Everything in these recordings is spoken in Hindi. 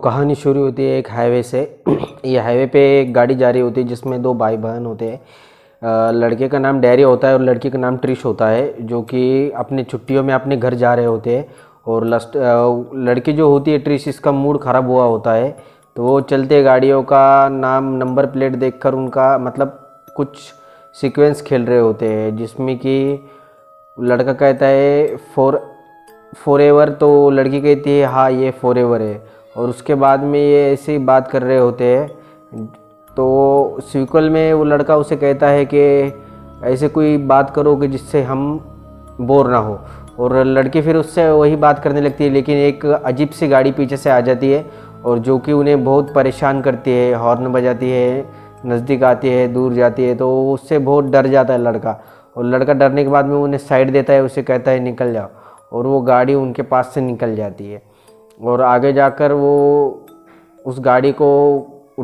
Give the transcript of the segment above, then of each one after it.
कहानी शुरू होती है एक हाईवे से। ये हाईवे पे एक गाड़ी जा रही होती है जिसमें दो भाई बहन होते हैं। लड़के का नाम डैरी होता है और लड़की का नाम ट्रिश होता है, जो कि अपनी छुट्टियों में अपने घर जा रहे होते हैं। और लड़की जो होती है ट्रिश, इसका मूड ख़राब हुआ होता है, तो वो चलते गाड़ियों का नाम नंबर प्लेट देखकर उनका मतलब कुछ सीक्वेंस खेल रहे होते हैं, जिसमें कि लड़का कहता है फॉर एवर, तो लड़की कहती है हाँ ये फॉर एवर है। और उसके बाद में ये ऐसे ही बात कर रहे होते हैं। तो सीक्वल में वो लड़का उसे कहता है कि ऐसे कोई बात करो कि जिससे हम बोर ना हो, और लड़की फिर उससे वही बात करने लगती है। लेकिन एक अजीब सी गाड़ी पीछे से आ जाती है और जो कि उन्हें बहुत परेशान करती है, हॉर्न बजाती है, नज़दीक आती है, दूर जाती है। तो उससे बहुत डर जाता है लड़का, और लड़का डरने के बाद में उन्हें साइड देता है, उसे कहता है निकल जाओ, और वो गाड़ी उनके पास से निकल जाती है। और आगे जाकर वो उस गाड़ी को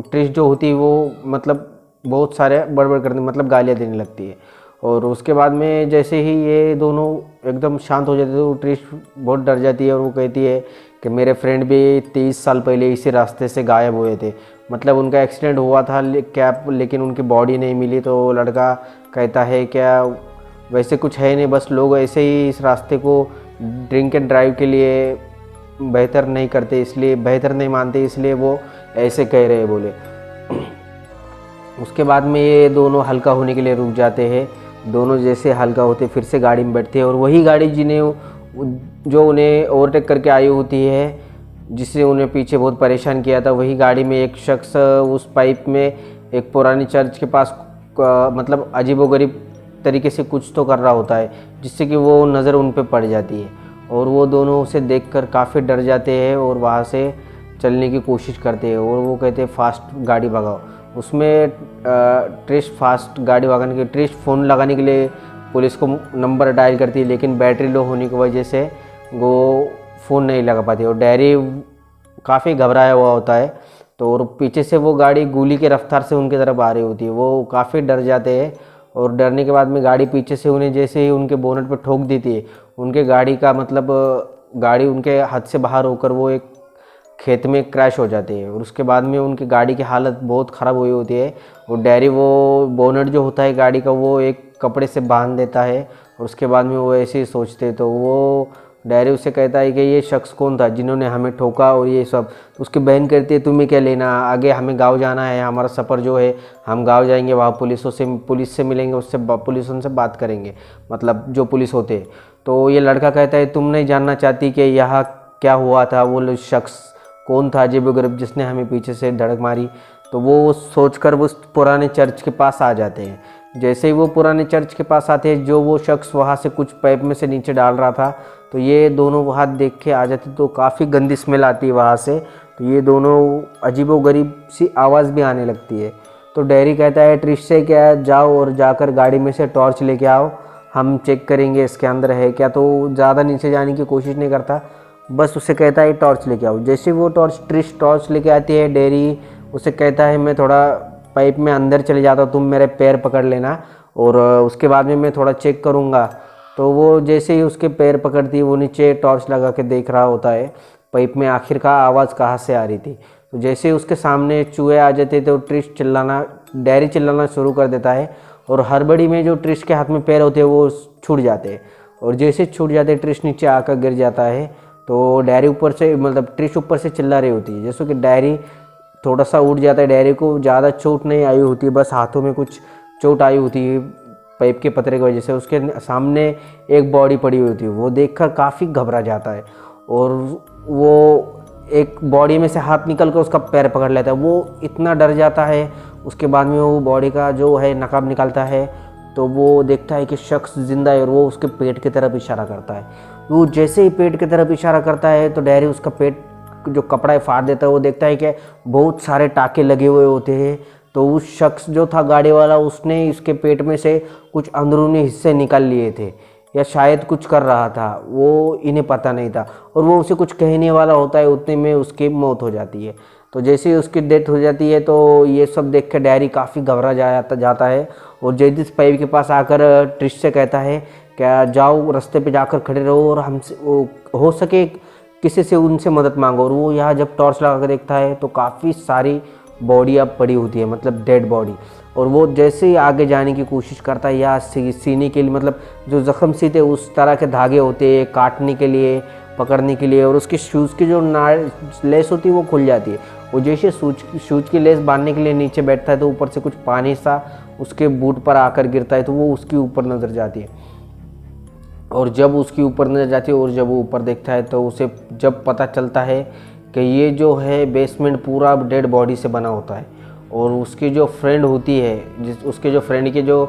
ट्रिश जो होती है वो मतलब बहुत सारे बड़बड़ करने मतलब गालियाँ देने लगती है। और उसके बाद में जैसे ही ये दोनों एकदम शांत हो जाते हैं तो ट्रिश बहुत डर जाती है और वो कहती है कि मेरे फ्रेंड भी 30 साल पहले इसी रास्ते से गायब हुए थे, मतलब उनका एक्सीडेंट हुआ था क्या, लेकिन उनकी बॉडी नहीं मिली। तो लड़का कहता है क्या वैसे कुछ है नहीं, बस लोग ऐसे ही इस रास्ते को ड्रिंक एंड ड्राइव के लिए बेहतर नहीं करते, इसलिए बेहतर नहीं मानते, इसलिए वो ऐसे कह रहे बोले। उसके बाद में ये दोनों हल्का होने के लिए रुक जाते हैं। दोनों जैसे हल्का होते फिर से गाड़ी में बैठते हैं, और वही गाड़ी जो उन्हें ओवरटेक करके आई होती है, जिससे उन्हें पीछे बहुत परेशान किया था, वही गाड़ी में एक शख्स उस पाइप में एक पुरानी चर्च के पास मतलब अजीबोगरीब तरीके से कुछ तो कर रहा होता है, जिससे कि वो नज़र उन पे पड़ जाती है। और वो दोनों उसे देखकर काफ़ी डर जाते हैं और वहाँ से चलने की कोशिश करते हैं, और वो कहते हैं फास्ट गाड़ी भगाओ। उसमें ट्रिश फास्ट गाड़ी भगाने के ट्रिश फ़ोन लगाने के लिए पुलिस को नंबर डायल करती है, लेकिन बैटरी लो होने की वजह से वो फ़ोन नहीं लगा पाती, और डैरी काफ़ी घबराया हुआ होता है। तो और पीछे से वो गाड़ी गोली के रफ्तार से उनकी तरफ आ रही होती है, वो काफ़ी डर जाते हैं। और डरने के बाद में गाड़ी पीछे से उन्हें जैसे ही उनके बोनट पर ठोक देती है, उनके गाड़ी का मतलब गाड़ी उनके हाथ से बाहर होकर वो एक खेत में क्रैश हो जाती है। और उसके बाद में उनकी गाड़ी की हालत बहुत ख़राब हुई होती है। और डैरी वो बोनट जो होता है गाड़ी का वो एक कपड़े से बांध देता है, और उसके बाद में वो ऐसे ही सोचते, तो वो डैरी उसे कहता है कि ये शख्स कौन था जिन्होंने हमें ठोका और ये सब। तो उसकी बहन कहती है तुम्हें क्या लेना, आगे हमें गांव जाना है, हमारा सफ़र जो है हम गांव जाएंगे, वहाँ पुलिस से मिलेंगे, उससे पुलिसों से बात करेंगे, मतलब जो पुलिस होते हैं। तो ये लड़का कहता है तुम नहीं जानना चाहती कि यहाँ क्या हुआ था, वो शख्स कौन था अजीबोगरीब जिसने हमें पीछे से धड़क मारी। तो वो सोचकर उस पुराने चर्च के पास आ जाते हैं। जैसे ही वो पुराने चर्च के पास आते हैं, जो वो शख्स वहाँ से कुछ पाइप में से नीचे डाल रहा था, तो ये दोनों वहाँ देख के आ जाते, तो काफ़ी गंदी स्मेल आती है वहाँ से। तो ये दोनों अजीबोगरीब सी आवाज़ भी आने लगती है। तो डैरी कहता है ट्रिश से क्या जाओ और जाकर गाड़ी में से टॉर्च लेके आओ, हम चेक करेंगे इसके अंदर है क्या। तो ज़्यादा नीचे जाने की कोशिश नहीं करता, बस उसे कहता है टॉर्च लेके आओ। जैसे वो ट्रिश टॉर्च लेके आती है, डैरी उसे कहता है मैं थोड़ा पाइप में अंदर चले जाता हूँ, तुम मेरे पैर पकड़ लेना और उसके बाद में मैं थोड़ा चेक करूँगा। तो वो जैसे ही उसके पैर पकड़ती है, वो नीचे टॉर्च लगा के देख रहा होता है पाइप में आखिर का आवाज़ कहाँ से आ रही थी। तो जैसे ही उसके सामने चूहे आ जाते तो डैरी चिल्लाना शुरू कर देता है, और हड़बड़ी में जो ट्रिश के हाथ में पैर होते हैं वो छूट जाते हैं, और जैसे छूट जाते ट्रिश नीचे आकर गिर जाता है। तो डैरी ऊपर से मतलब ट्रिश ऊपर से चिल्ला रही होती है, जैसे कि डैरी थोड़ा सा उठ जाता है। डैरी को ज़्यादा चोट नहीं आई होती, बस हाथों में कुछ चोट आई होती है पाइप के पतरे की वजह से। उसके सामने एक बॉडी पड़ी हुई होती है, वो देखकर काफ़ी घबरा जाता है, और वो एक बॉडी में से हाथ निकल कर उसका पैर पकड़ लेता है। वो इतना डर जाता है। उसके बाद में वो बॉडी का जो है नकाब निकालता है, तो वो देखता है कि शख्स जिंदा है, और वो उसके पेट की तरफ इशारा करता है। वो जैसे ही पेट की तरफ इशारा करता है, तो डैरी उसका पेट जो कपड़ा है फाड़ देता है। वो देखता है कि बहुत सारे टाके लगे हुए होते हैं। तो उस शख्स जो था गाड़ी वाला, उसने इसके पेट में से कुछ अंदरूनी हिस्से निकाल लिए थे, या शायद कुछ कर रहा था, वो इन्हें पता नहीं था। और वो उसे कुछ कहने वाला होता है, उतने में उसकी मौत हो जाती है। तो जैसे ही उसकी डेथ हो जाती है, तो ये सब देख कर डैरी काफ़ी घबरा जाता है, और जैदिस पाइप के पास आकर ट्रिश से कहता है क्या जाओ रास्ते पे जाकर खड़े रहो, और हमसे हो सके किसी से उनसे मदद मांगो। और वो यहाँ जब टॉर्च लगा कर देखता है तो काफ़ी सारी बॉडी अब पड़ी होती है, मतलब डेड बॉडी। और वो जैसे ही आगे जाने की कोशिश करता है या सीने के लिए, मतलब जो ज़ख्म सीते उस तरह के धागे होते हैं काटने के लिए, पकड़ने के लिए, और उसके शूज़ की जो लेस होती है वो खुल जाती है। वो जैसे शूज़ की लेस बांधने के लिए नीचे बैठता है तो ऊपर से कुछ पानी सा उसके बूट पर आकर गिरता है, तो वो उसके ऊपर नज़र जाती है। और जब उसके ऊपर नज़र जाती है और जब वो ऊपर देखता है तो उसे जब पता चलता है कि ये जो है बेसमेंट पूरा डेड बॉडी से बना होता है। और उसकी जो फ्रेंड होती है, उसके जो फ्रेंड के जो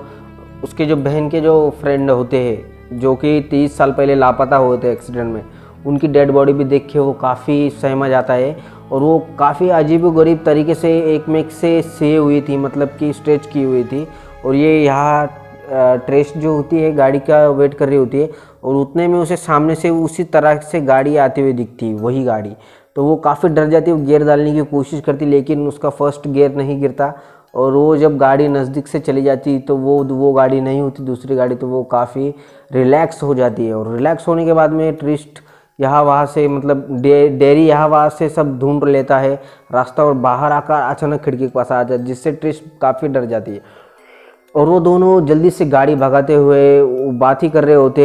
उसके जो बहन के जो फ्रेंड होते हैं जो कि 30 साल पहले लापता हुए थे एक्सीडेंट में, उनकी डेड बॉडी भी देख के वो काफ़ी सहमा जाता है। और वो काफ़ी अजीबोगरीब तरीके से एक में एक से हुई थी, मतलब कि स्ट्रेच की हुई थी। और ये यहाँ ट्रेस जो होती है गाड़ी का वेट कर रही होती है, और उतने में उसे सामने से उसी तरह से गाड़ी आती हुई दिखती है, वही गाड़ी। तो वो काफ़ी डर जाती है, वो गियर डालने की कोशिश करती लेकिन उसका फर्स्ट गियर नहीं गिरता। और वो जब गाड़ी नज़दीक से चली जाती तो वो गाड़ी नहीं होती, दूसरी गाड़ी, तो वो काफ़ी रिलैक्स हो जाती है। और रिलैक्स होने के बाद में ट्विस्ट यहाँ वहाँ से, मतलब डेरी यहाँ वहाँ से सब ढूंढ लेता है रास्ता, और बाहर आकर अचानक खिड़की के पास आ जाता है, जिससे ट्विस्ट काफ़ी डर जाती है। और वो दोनों जल्दी से गाड़ी भगाते हुए वो बात ही कर रहे होते।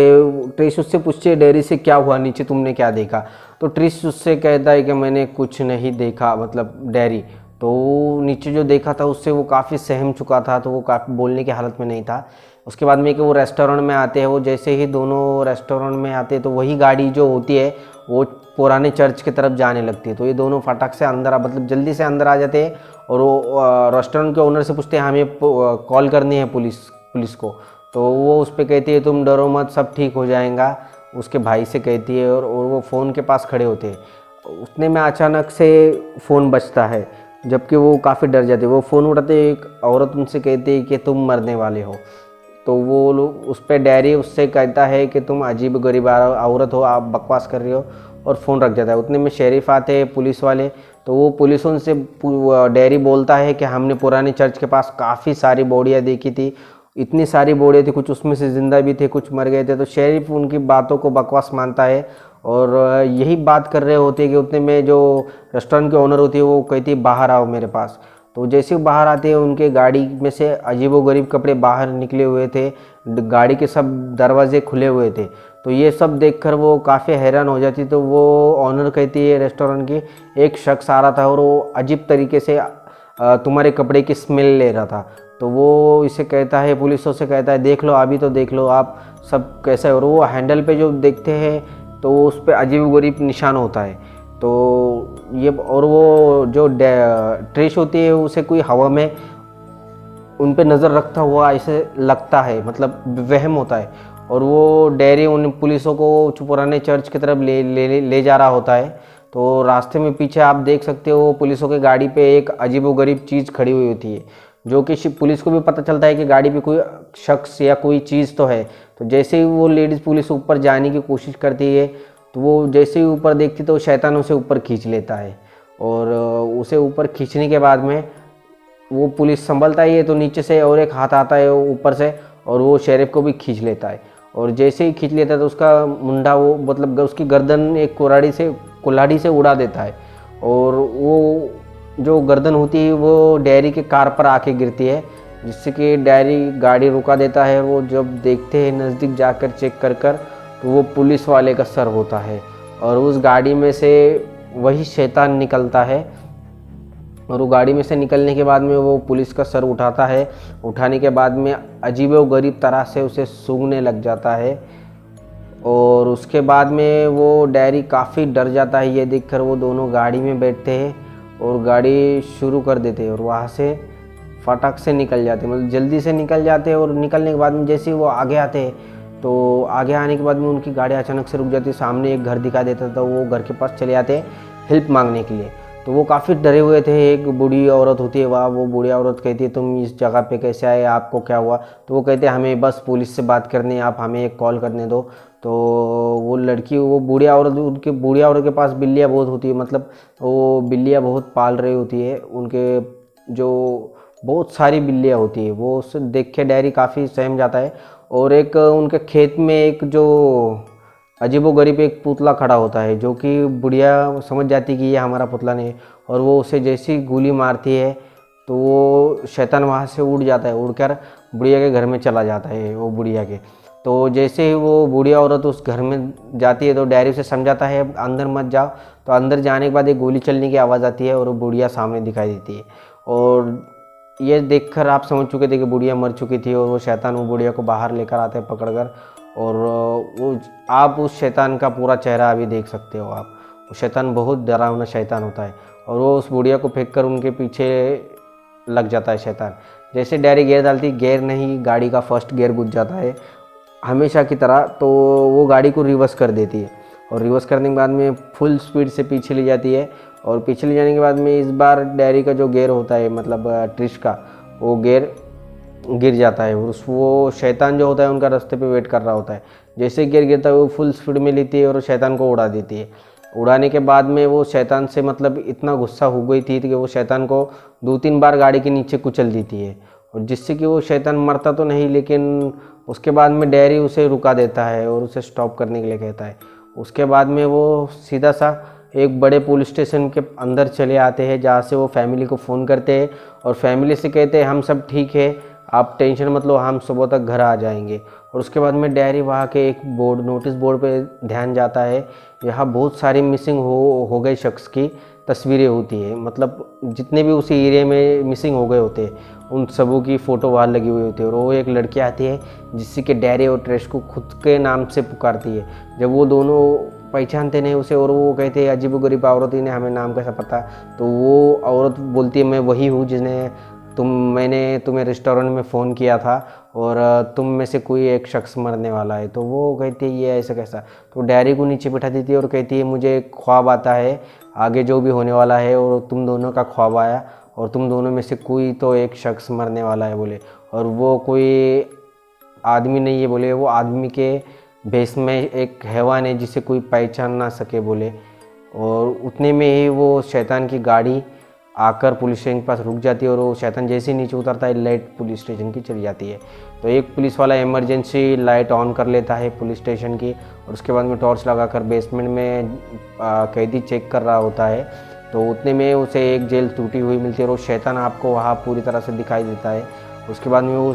ट्रिश उससे पूछती है डेरी से, क्या हुआ नीचे, तुमने क्या देखा? तो ट्रिश उससे कहता है कि मैंने कुछ नहीं देखा, मतलब डेरी। तो नीचे जो देखा था उससे वो काफ़ी सहम चुका था, तो वो काफ़ी बोलने की हालत में नहीं था। उसके बाद में कि वो रेस्टोरेंट में आते हैं, वो जैसे ही दोनों रेस्टोरेंट में आते हैं तो वही गाड़ी जो होती है वो पुराने चर्च की तरफ जाने लगती है। तो ये दोनों फटाक से अंदर मतलब जल्दी से अंदर आ जाते हैं। और वो रेस्टोरेंट के ओनर से पूछते हैं हमें कॉल करनी है पुलिस को। तो वो उस पर कहती है तुम डरो मत, सब ठीक हो जाएगा, उसके भाई से कहती है। और वो फ़ोन के पास खड़े होते हैं। उतने में अचानक से फ़ोन बजता है, जबकि वो काफ़ी डर जाते हैं। वो फ़ोन उठाते, एक औरत उनसे कहती है कि तुम मरने वाले हो। तो वो लोग उस पर डैरी उससे कहता है कि तुम अजीब गरीब औरत हो, आप बकवास कर रही हो, और फ़ोन रख जाता है। उतने में शेरिफ आते हैं, पुलिस वाले। तो वो पुलिस उनसे डैरी बोलता है कि हमने पुराने चर्च के पास काफ़ी सारी बॉडियाँ देखी थी, इतनी सारी बॉडियाँ थी, कुछ उसमें से ज़िंदा भी थे, कुछ मर गए थे। तो शेरिफ उनकी बातों को बकवास मानता है और यही बात कर रहे होते हैं कि उतने में जो रेस्टोरेंट के ओनर होती है वो कहती है बाहर आओ मेरे पास। तो जैसे वो बाहर आते हैं उनके गाड़ी में से अजीबोगरीब कपड़े बाहर निकले हुए थे, गाड़ी के सब दरवाजे खुले हुए थे। तो ये सब देखकर वो काफ़ी हैरान हो जाती। तो वो ऑनर कहती है रेस्टोरेंट की, एक शख्स आ रहा था और वो अजीब तरीके से तुम्हारे कपड़े की स्मेल ले रहा था। तो वो इसे कहता है, पुलिस से कहता है देख लो, अभी तो देख लो आप सब कैसा है। और वो हैंडल पे जो देखते हैं तो उस पर अजीबोगरीब निशान होता है। तो ये, और वो जो ट्रेश होती है उसे कोई हवा में उन पे नज़र रखता हुआ ऐसे लगता है, मतलब वहम होता है। और वो डैरी उन पुलिसों को पुराने चर्च की तरफ ले जा रहा होता है। तो रास्ते में पीछे आप देख सकते हो पुलिसों के गाड़ी पे एक अजीबोगरीब चीज़ खड़ी हुई होती है, जो कि पुलिस को भी पता चलता है कि गाड़ी पे कोई शख्स या कोई चीज़ तो है। तो जैसे ही वो लेडीज़ पुलिस ऊपर जाने की कोशिश करती है तो वो जैसे ही ऊपर देखती तो शैतान उसे ऊपर खींच लेता है। और उसे ऊपर खींचने के बाद में वो पुलिस संभलता ही है तो नीचे से और एक हाथ आता है ऊपर से और वो शेरिफ को भी खींच लेता है। और जैसे ही खींच लेता है तो उसका मुंडा, वो मतलब उसकी गर्दन एक कुल्हाड़ी से उड़ा देता है। और वो जो गर्दन होती है वो डैरी के कार पर आके गिरती है, जिससे कि डैरी गाड़ी रुका देता है। वो जब देखते हैं नज़दीक जाकर चेक कर तो वो पुलिस वाले का सर होता है। और उस गाड़ी में से वही शैतान निकलता है। और वो गाड़ी में से निकलने के बाद में वो पुलिस का सर उठाता है। उठाने के बाद में अजीबोगरीब तरह से उसे सूंघने लग जाता है। और उसके बाद में वो डैरी काफ़ी डर जाता है ये देखकर। वो दोनों गाड़ी में बैठते हैं और गाड़ी शुरू कर देते हैं और वहाँ से फटाक से निकल जाते हैं, मतलब जल्दी से निकल जाते हैं। और निकलने के बाद में जैसे ही वो आगे आते हैं तो आगे आने के बाद में उनकी गाड़ी अचानक से रुक जाती है। सामने एक घर दिखाई देता था, वो घर के पास चले जाते हैं हेल्प मांगने के लिए। तो वो काफ़ी डरे हुए थे। एक बूढ़ी औरत होती है वहाँ, वो बूढ़ी औरत कहती है तुम इस जगह पे कैसे आए, आपको क्या हुआ? तो वो कहते हैं हमें बस पुलिस से बात करनी है, आप हमें एक कॉल करने दो। तो वो लड़की, वो बूढ़ी औरत के पास बिल्लियाँ बहुत होती है, मतलब वो बिल्लियाँ बहुत पाल रही होती है। उनके जो बहुत सारी बिल्लियाँ होती है, वो उसे देख के डैरी काफ़ी सहम जाता है। और एक उनके खेत में एक जो अजीबोगरीब एक पुतला खड़ा होता है, जो कि बुढ़िया समझ जाती कि ये हमारा पुतला नहीं है, और वो उसे जैसी गोली मारती है तो वो शैतान वहाँ से उड़ जाता है, उड़कर बुढ़िया के घर में चला जाता है वो बुढ़िया के। तो जैसे ही वो बुढ़िया औरत उस घर में जाती है तो डैरी उसे समझाता है अंदर मत जाओ। तो अंदर जाने के बाद एक गोली चलने की आवाज़ आती है और वो बुढ़िया सामने दिखाई देती है, और ये देखकर आप समझ चुके थे कि बुढ़िया मर चुकी थी, और वो शैतान वो बुढ़िया को बाहर लेकर आते हैं पकड़कर। और वो आप उस शैतान का पूरा चेहरा अभी देख सकते हो आप। वो शैतान बहुत डरावना शैतान होता है, और वो उस बुढ़िया को फेंक कर उनके पीछे लग जाता है शैतान। जैसे डैरी गियर डालती, गियर नहीं, गाड़ी का फर्स्ट गियर घुस जाता है हमेशा की तरह। तो वो गाड़ी को रिवर्स कर देती है, और रिवर्स करने के बाद में फुल स्पीड से पीछे ले जाती है, और पीछे ले जाने के बाद में इस बार डैरी का जो गियर होता है, मतलब ट्रिश का, वो गियर गिर जाता है, और वो शैतान जो होता है उनका रास्ते पे वेट कर रहा होता है। जैसे गियर गिरता है वो फुल स्पीड में लेती है और शैतान को उड़ा देती है। उड़ाने के बाद में वो शैतान से मतलब इतना गुस्सा हो गई थी कि वो शैतान को 2-3 बार गाड़ी के नीचे कुचल देती है, और जिससे कि वो शैतान मरता तो नहीं, लेकिन उसके बाद में डैरी उसे रुका देता है और उसे स्टॉप करने के लिए कहता है। उसके बाद में वो सीधा सा एक बड़े पुलिस स्टेशन के अंदर चले आते हैं, जहाँ से वो फैमिली को फ़ोन करते हैं और फैमिली से कहते हैं हम सब ठीक है, आप टेंशन मत लो, हम सुबह तक घर आ जाएंगे। और उसके बाद में डैरी वहाँ के एक बोर्ड, नोटिस बोर्ड पे ध्यान जाता है। यहाँ बहुत सारी मिसिंग हो गए शख्स की तस्वीरें होती है, मतलब जितने भी उसी एरिया में मिसिंग हो गए होते हैं उन सबों की फ़ोटो वहाँ लगी हुई होती है। और वो एक लड़की आती है जिससे कि डैरी और ट्रेश को खुद के नाम से पुकारती है। जब वो दोनों पहचानते नहीं उसे, और वो कहते हैं अजीबोगरीब औरत ही ने हमें नाम कैसा पता, तो वो औरत बोलती है मैं वही हूँ जिसने मैंने तुम्हें रेस्टोरेंट में फ़ोन किया था, और तुम में से कोई एक शख्स मरने वाला है। तो वो कहती है ये ऐसा कैसा। तो डैरी को नीचे बिठा देती है और कहती है मुझे ख्वाब आता है आगे जो भी होने वाला है, और तुम दोनों का ख्वाब आया, और तुम दोनों में से कोई तो एक शख्स मरने वाला है बोले। और वो कोई आदमी नहीं है बोले, वो आदमी के भेष में एक हैवान है जिसे कोई पहचान ना सके बोले। और उतने में ही वो शैतान की गाड़ी आकर पुलिस स्टेशन के पास रुक जाती है, और वो शैतान जैसे ही नीचे उतरता है लाइट पुलिस स्टेशन की चली जाती है। तो एक पुलिस वाला इमरजेंसी लाइट ऑन कर लेता है पुलिस स्टेशन की, और उसके बाद में टॉर्च लगाकर बेसमेंट में कैदी चेक कर रहा होता है। तो उतने में उसे एक जेल टूटी हुई मिलती है, और वो शैतान आपको वहाँ पूरी तरह से दिखाई देता है। उसके बाद में वो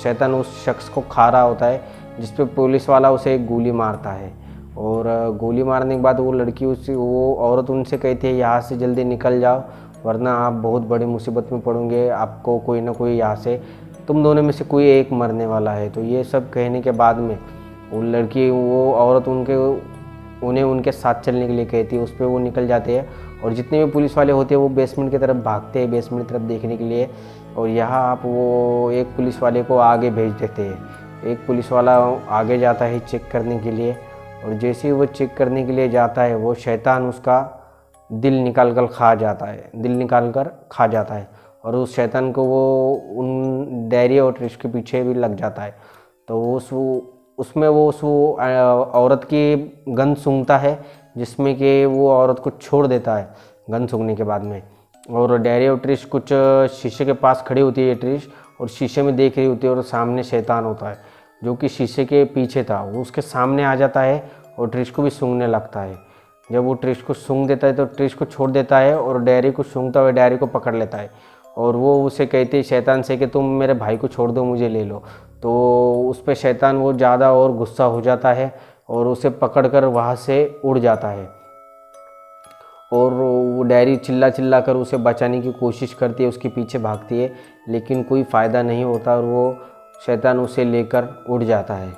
शैतान उस शख्स को खा रहा होता है, जिस पे पुलिस वाला उसे एक गोली मारता है। और गोली मारने के बाद वो लड़की वो औरत उनसे कहती है यहाँ से जल्दी निकल जाओ, वरना आप बहुत बड़ी मुसीबत में पड़ोगे, आपको कोई ना कोई यहाँ से तुम दोनों में से कोई एक मरने वाला है। तो ये सब कहने के बाद में वो लड़की, वो औरत उन्हें उनके साथ चलने के लिए कहती है। उस पर वो निकल जाते हैं, और जितने भी पुलिस वाले होते हैं वो बेसमेंट की तरफ भागते हैं, बेसमेंट की तरफ देखने के लिए। और यहाँ आप वो एक पुलिस वाले को आगे भेज देते हैं। एक पुलिस वाला आगे जाता है चेक करने के लिए, और जैसे ही वो चेक करने के लिए जाता है वो शैतान उसका दिल निकाल कर खा जाता है, और उस शैतान को वो उन डैरी और ट्रिश के पीछे भी लग जाता है। तो उसमें वो उस औरत की गंध सूंघता है, जिसमें कि वो औरत को छोड़ देता है गंध सूंघने के बाद में। और डैरी और ट्रिश कुछ शीशे के पास खड़ी होती है ट्रिश, और शीशे में देख रही होती है, और सामने शैतान होता है जो कि शीशे के पीछे था, वो उसके सामने आ जाता है और ट्रिश को भी सूंघने लगता है। जब वो ट्रिश को सूंघ देता है तो ट्रिश को छोड़ देता है, और डैरी को सूंघता हुआ डैरी को पकड़ लेता है, और वो उसे कहते हैं शैतान से कि तुम मेरे भाई को छोड़ दो, मुझे ले लो। तो उस पर शैतान वो ज़्यादा और गुस्सा हो जाता है, और उसे पकड़कर वहाँ से उड़ जाता है। और वो डैरी चिल्ला चिल्ला कर उसे बचाने की कोशिश करती है, उसके पीछे भागती है, लेकिन कोई फ़ायदा नहीं होता, और वो शैतान उसे लेकर उड़ जाता है।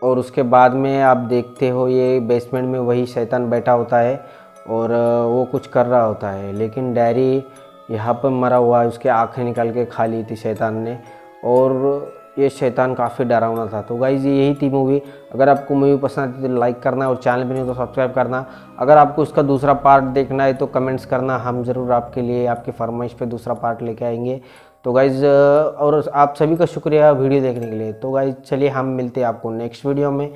और उसके बाद में आप देखते हो ये बेसमेंट में वही शैतान बैठा होता है, और वो कुछ कर रहा होता है, लेकिन डैरी यहाँ पर मरा हुआ है, उसके आँखें निकाल के खा ली थी शैतान ने, और ये शैतान काफ़ी डरावना था। तो गाइज़ यही थी मूवी। अगर आपको मूवी पसंद आती है तो लाइक करना, और चैनल पे नहीं तो सब्सक्राइब करना। अगर आपको उसका दूसरा पार्ट देखना है तो कमेंट्स करना, हम ज़रूर आपके लिए आपकी फरमाइश पे दूसरा पार्ट लेके आएंगे। तो गाइज़ और आप सभी का शुक्रिया वीडियो देखने के लिए। तो गाइज़ चलिए हम मिलते हैं आपको नेक्स्ट वीडियो में।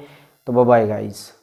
तो बाय बाय गाइज़।